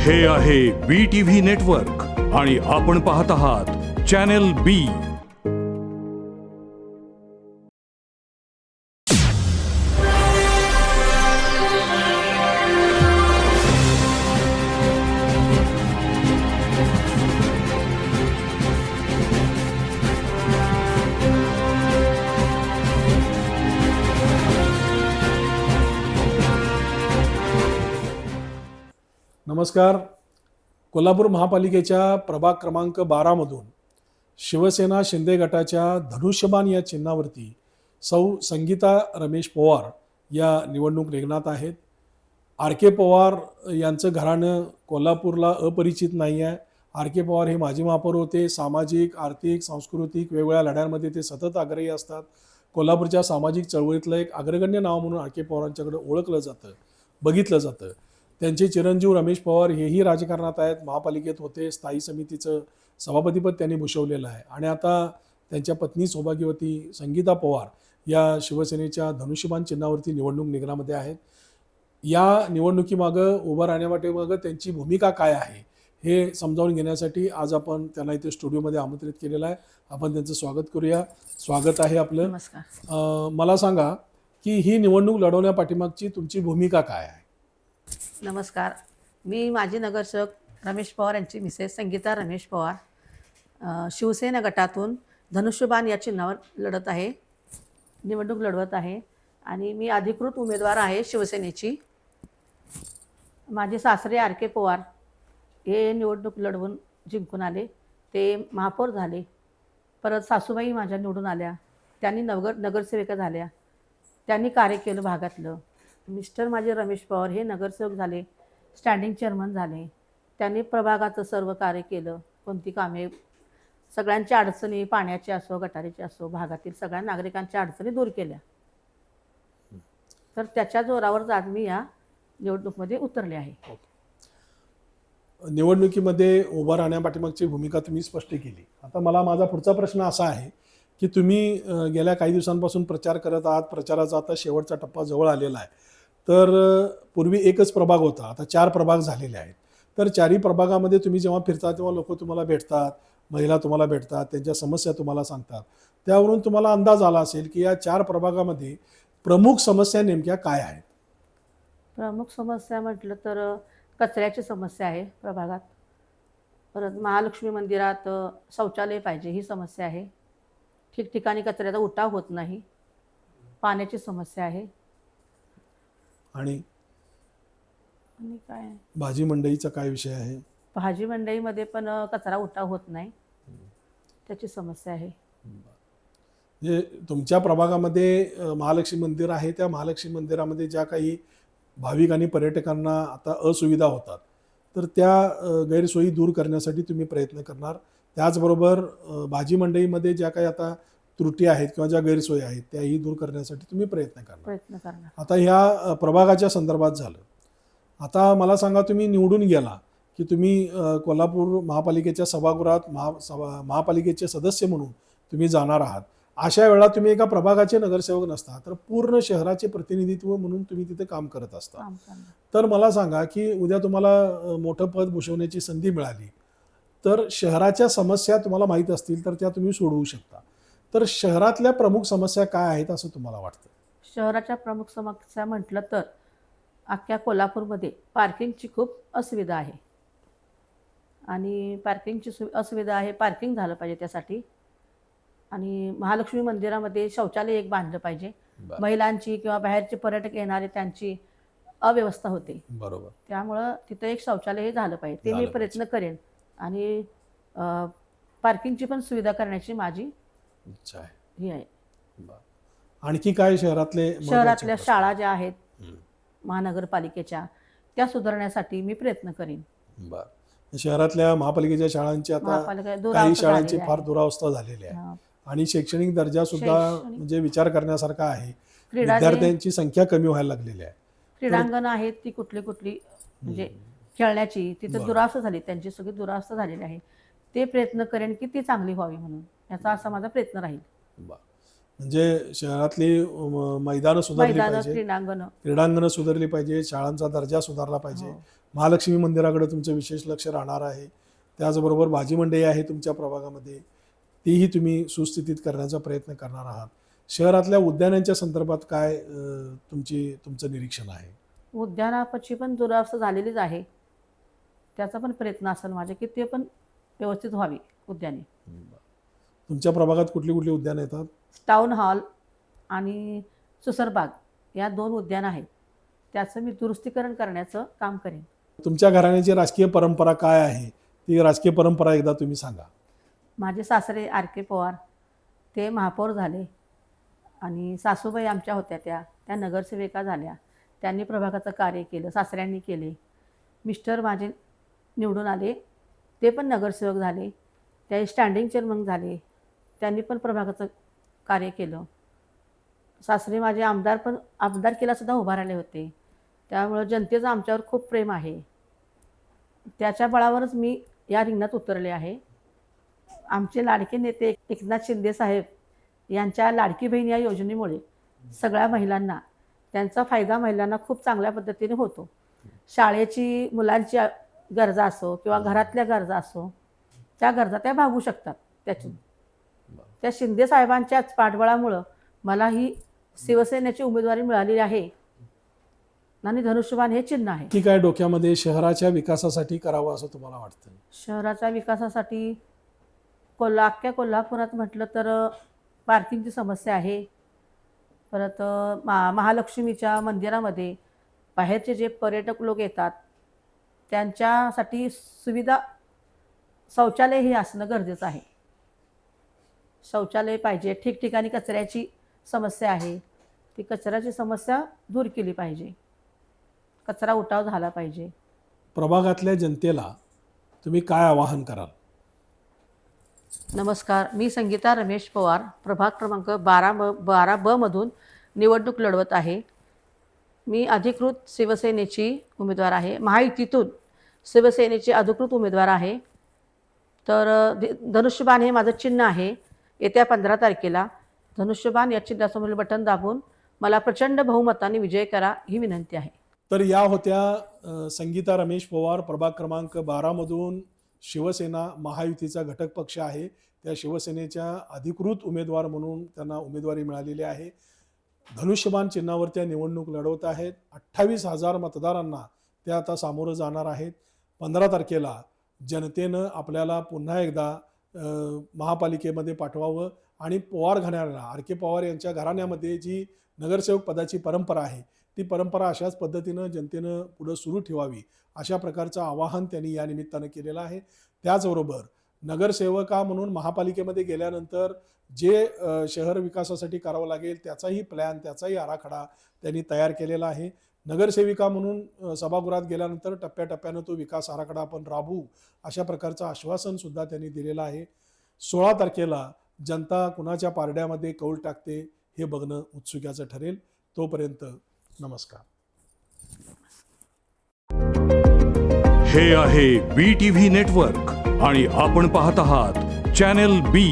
हे आहे BTV network आणि आपण पाहत आहात चॅनल बी. नमस्कार. कोल्हापूर महापालिकेच्या प्रभाग क्रमांक 12 मधून शिवसेना शिंदे गटाच्या धनुष्यबाण या चिन्हावरती सौ संगीता रमेश पवार या निवडणूक रिंगणात आहेत. RK पवार यांचं घराणं कोल्हापूरला अपरिचित नाही आहे. RK पवार हे माजी महापौर होते. सामाजिक, आर्थिक, सांस्कृतिक वेगवेगळ्या लढ्यांमध्ये ते सतत आग्रही असतात. कोल्हापूरच्या सामाजिक चळवळीतलं एक अग्रगण्य नाव म्हणून RK पवारांच्याकडे ओळखलं जातं, बघितलं जातं. त्यांचे चिरंजीव रमेश पवार हेही राजकारणात आहेत. महापालिकेत होते. स्थायी समितीचं सभापतीपद त्यांनी भूषवलेलं आहे आणि आता त्यांच्या पत्नी सौभाग्यवती संगीता पवार या शिवसेनेच्या धनुष्यबाण चिन्हावरती निवडणूक रिंगणामध्ये आहेत. या निवडणुकीमागं उभं राहण्यामागं त्यांची भूमिका काय आहे हे समजावून घेण्यासाठी आज आपण त्यांना इथे स्टुडिओमध्ये आमंत्रित केलेलं आहे. आपण त्यांचं स्वागत करूया. स्वागत आहे आपलं. नमस्कार. मला सांगा की ही निवडणूक लढवण्यापाठीमागची तुमची भूमिका काय आहे? नमस्कार. मी माजी नगरसेवक रमेश पवार यांची मिसेस संगीता रमेश पवार शिवसेना गटातून धनुष्यबाण या चिन्हावर लढत आहे, निवडणूक लढवत आहे आणि मी अधिकृत उमेदवार आहे शिवसेनेची. माझे सासरे RK पवार हे निवडणूक लढवून जिंकून आले. ते महापौर झाले. परत सासूबाई माझ्या निवडून आल्या. त्यांनी नगरसेविका झाल्या. त्यांनी कार्य केलं भागातलं. मिस्टर माझे रमेश पवार हे नगरसेवक झाले, स्टँडिंग चेअरमन झाले. त्यांनी प्रभागाचं सर्व कार्य केलं. कोणती कामे, सगळ्यांच्या अडचणी, पाण्याची असो, गटारीची असो, भागातील सगळ्या नागरिकांच्या अडचणी दूर केल्या. तर त्याच्या जोरावर आज मी या निवडणुकीमध्ये उतरले आहे. निवडणुकीमध्ये उभं राहण्यापाठीमागची भूमिका तुम्ही स्पष्ट केली. आता मला माझा पुढचा प्रश्न असा आहे की तुम्ही गेल्या काही दिवसांपासून प्रचार करत आहात. प्रचाराचा आता शेवटचा टप्पा जवळ आलेला आहे. तर पूर्वी एकच प्रभाग होता, आता 4 प्रभाग झालेले आहेत. तर 4ही प्रभागामध्ये तुम्ही जेव्हा फिरता तेव्हा लोक तुम्हाला भेटतात, महिला तुम्हाला भेटतात, त्यांच्या समस्या तुम्हाला सांगतात. त्यावरून तुम्हाला अंदाज आला असेल की या 4 प्रभागामध्ये प्रमुख समस्या नेमक्या काय आहेत? प्रमुख समस्या म्हटलं तर कचऱ्याची समस्या आहे प्रभागात. परत महालक्ष्मी मंदिरात शौचालय पाहिजे ही समस्या आहे. ठिकठिकाणी कचऱ्याचा उठाव होत नाही. पाण्याची समस्या आहे. आणि काय भाजी मंडईचा काय विषय आहे? भाजी मंडईमध्ये पण कचरा उठाव होत नाही, त्याची समस्या आहे. म्हणजे तुमच्या प्रभागामध्ये महालक्ष्मी मंदिर आहे. त्या महालक्ष्मी मंदिरामध्ये ज्या काही भाविक आणि पर्यटकांना आता असुविधा होतात, तर त्या गैरसोयी दूर करण्यासाठी तुम्ही प्रयत्न करणार. त्याचबरोबर भाजी मंडईमध्ये ज्या काही आता त्रुटी आहेत किंवा ज्या गैरसोयी आहेत त्याही दूर करण्यासाठी तुम्ही प्रयत्न करणार. आता ह्या प्रभागाच्या संदर्भात झालं. आता मला सांगा, तुम्ही निवडून गेला की तुम्ही कोल्हापूर महापालिकेच्या सभागृहात महापालिकेचे सदस्य म्हणून तुम्ही जाणार आहात. अशा वेळा तुम्ही एका प्रभागाचे नगरसेवक नसता, तर पूर्ण शहराचे प्रतिनिधित्व म्हणून तुम्ही तिथे काम करत असता. तर मला सांगा की उद्या तुम्हाला मोठं पद भूषवण्याची संधी मिळाली तर शहराच्या समस्या तुम्हाला माहीत असतील तर त्या तुम्ही सोडवू शकता. तर शहरातल्या प्रमुख समस्या काय आहेत असं तुम्हाला वाटतं? शहराच्या प्रमुख समस्या म्हटलं तर अख्ख्या कोल्हापूरमध्ये पार्किंगची खूप असुविधा आहे आणि पार्किंगची असुविधा आहे. पार्किंग झालं पाहिजे त्यासाठी. आणि महालक्ष्मी मंदिरामध्ये शौचालय एक बांधलं पाहिजे. महिलांची किंवा बाहेरचे पर्यटक येणारे त्यांची अव्यवस्था होते. बरोबर. त्यामुळं तिथं एक शौचालय हे झालं पाहिजे. ते मी प्रयत्न करेन. आणि पार्किंगची पण सुविधा करण्याची माझी इच्छा आहे. ही आहे. आणखी काय शहरातल्या शाळा ज्या आहेत महानगरपालिकेच्या त्या सुधारण्यासाठी मी प्रयत्न करेन. शहरातल्या महापालिकेच्या शाळांची आता काही शाळांची फार दुरावस्था झालेली आहे आणि शैक्षणिक दर्जा सुद्धा म्हणजे विचार करण्यासारखा आहे. विद्यार्थ्यांची संख्या कमी व्हायला लागलेली आहे. क्रीडांगण आहेत ती कुठली म्हणजे खेळण्याची तिथं दुरावस्था झाली, त्यांची सगळी दुरावस्था झालेली आहे. ते प्रयत्न करेन की ती चांगली व्हावी म्हणून. याचा असा माझा प्रयत्न राहील. म्हणजे शहरातली मैदानं सुधारली मैदानं, पाहिजे, क्रीडांगणं. क्रीडांगणं सुधारली पाहिजे, शाळांचा दर्जा सुधारला पाहिजे. हो. महालक्ष्मी मंदिराकडे तुमचं विशेष लक्ष राहणार आहे. त्याचबरोबर भाजी मंडई आहे तुमच्या प्रभागामध्ये, तीही तुम्ही सुस्थितीत करण्याचा प्रयत्न करणार आहात. शहरातल्या उद्यानांच्या संदर्भात काय तुमचं निरीक्षण आहे? उद्यानाची पण दुरावस्था झालेलीच आहे. त्याचा पण प्रयत्न असेल माझे की ते पण व्यवस्थित व्हावी उद्याने. तुमच्या प्रभागात कुठली कुठली उद्यानं येतात? टाऊन हॉल आणि सुसरबाग या 2 उद्यान आहेत. त्याचं मी दुरुस्तीकरण करण्याचं काम करेन. तुमच्या घराण्याची राजकीय परंपरा काय आहे, ती राजकीय परंपरा एकदा तुम्ही सांगा. माझे सासरे R.K. पवार, ते महापौर झाले आणि सासूबाई आमच्या होत्या त्या नगरसेविका झाल्या. त्यांनी प्रभागाचं कार्य केलं, सासऱ्यांनी केले. मिस्टर माझे निवडून आले, ते पण नगरसेवक झाले. ते स्टँडिंग चेअरमन झाले, त्यांनी पण प्रभागाचं कार्य केलं. सासरे माझे आमदारकीला सुद्धा उभा राहिले होते. त्यामुळं जनतेचं आमच्यावर खूप प्रेम आहे. त्याच्या बळावरच मी या रिंगणात उतरले आहे. आमचे लाडके नेते एकनाथ शिंदे साहेब यांच्या लाडकी बहीण या योजनेमुळे सगळ्या महिलांना त्यांचा फायदा महिलांना खूप चांगल्या पद्धतीने होतो. शाळेची मुलांची गरजा असो किंवा घरातल्या गरजा असो, त्या गरजा त्या भागू शकतात त्यातून. त्या शिंदे साहेबांच्याच पाठबळामुळं मला ही शिवसेनेची उमेदवारी मिळालेली आहे आणि धनुष्यबाण हे चिन्ह आहे. की काय डोक्यामध्ये शहराच्या विकासासाठी करावं असं तुम्हाला वाटतं? शहराच्या विकासासाठी अख्ख्या कोल्हापुरात म्हटलं तर पार्किंगची समस्या आहे. परत महालक्ष्मीच्या मंदिरामध्ये बाहेरचे जे पर्यटक लोक येतात त्यांच्यासाठी सुविधा शौचालय हे असणं गरजेचं आहे. शौचालय पाहिजे. ठिकठिकाणी कचऱ्याची समस्या आहे, ती कचऱ्याची समस्या दूर केली पाहिजे. कचरा उठाव झाला पाहिजे. प्रभागातल्या जनतेला तुम्ही काय आवाहन कराल? नमस्कार, मी संगीता रमेश पवार प्रभाग क्रमांक 12B मधून निवडणूक लढवत आहे. मी अधिकृत शिवसेनेची उमेदवार आहे. महायुतीतून शिवसेनेची अधिकृत उमेदवार आहे. तर धनुष्यबाण हे माझं चिन्ह आहे. येत्या 15 तारखेला धनुष्यबाण या चिन्हासमोरील बटन दाबून मला प्रचंड बहुमताने विजय करा ही विनंती आहे. तर या होत्या संगीता रमेश पवार, प्रभाग क्रमांक 12 मधून शिवसेना महायुतीचा घटक पक्ष आहे. त्या शिवसेनेच्या अधिकृत उमेदवार म्हणून त्यांना उमेदवारी मिळालेली आहे. धनुष्यबाण चिन्हावर त्या निवडणूक लढवत आहेत. 28,000 मतदारांना त्या आता सामोरं जाणार आहेत. 15 तारखेला जनतेनं आपल्याला पुन्हा एकदा महापालिकेमध्ये पाठवावं आणि पवार घराण्याला, R.K. पवार यांच्या घराण्यामध्ये जी नगरसेवक पदाची परंपरा आहे ती परंपरा अशाच पद्धतीनं जनतेनं पुढं सुरू ठेवावी, अशा प्रकारचं आवाहन त्यांनी या निमित्तानं केलेलं आहे. त्याचबरोबर नगरसेवका म्हणून महापालिकेमध्ये गेल्यानंतर जे शहर विकासासाठी करावं लागेल त्याचाही प्लॅन, त्याचाही आराखडा त्यांनी तयार केलेला आहे. नगरसेविका म्हणून सभागृहात गेल्यानंतर टप्प्याटप्प्यानं तो विकास आराखडा आपण राबवू, अशा प्रकारचं आश्वासनसुद्धा त्यांनी दिलेलं आहे. 16 तारखेला जनता कुणाच्या पारड्यामध्ये कौल टाकते हे बघणं उत्सुक्याचं ठरेल. तोपर्यंत नमस्कार. हे आहे BTV नेटवर्क आणि आपण पाहत आहात चॅनल B.